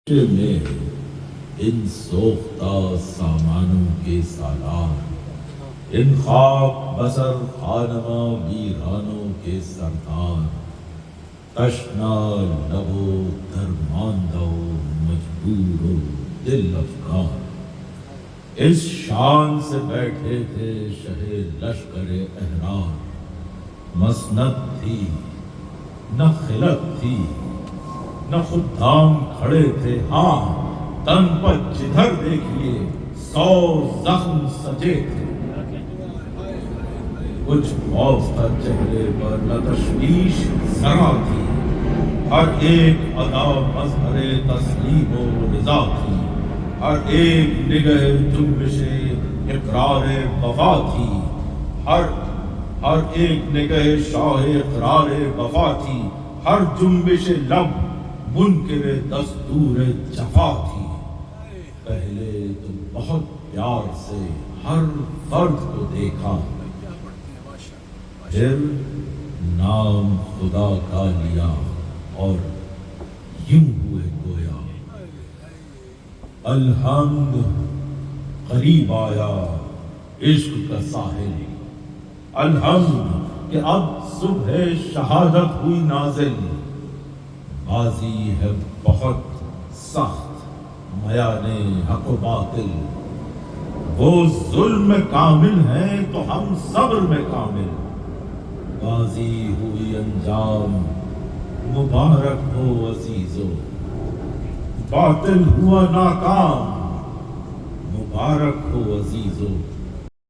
میں ان سوختہ سامانوں کے سالار، ان خاک بسر خانمہ ویرانوں کے سردار، تشنا لبو درماندہ و مجبور و دل افگار، اس شان سے بیٹھے تھے شہ لشکر احرار۔ مسند تھی نہ خلق تھی نہ خدام کھڑے تھے، ہاں تن پر جدھر دیکھیے 100 زخم سجے تھے۔ کچھ خوف تھا چہرے پر نہ تشویش ذرا تھی، ہر ایک ادا مظہر تسلیم و رضا تھی، ہر ایک نگہ جنبش اقرار وفا تھی، ہر ایک نگہ شاہ اقرار وفا تھی، ہر جنبش لب منکر دستور جفا تھی۔ پہلے تو بہت پیار سے ہر فرد کو دیکھا، پھر نام خدا کا لیا اور یوں ہوئے گویا۔ الحمد قریب آیا عشق کا ساحل، الحمد کہ اب صبح شہادت ہوئی نازل۔ بازی ہے بہت سخت میان حق و باطل، وہ ظلم میں کامل ہیں تو ہم صبر میں کامل۔ بازی ہوئی انجام مبارک ہو عزیزو، باطل ہوا ناکام مبارک ہو عزیزو۔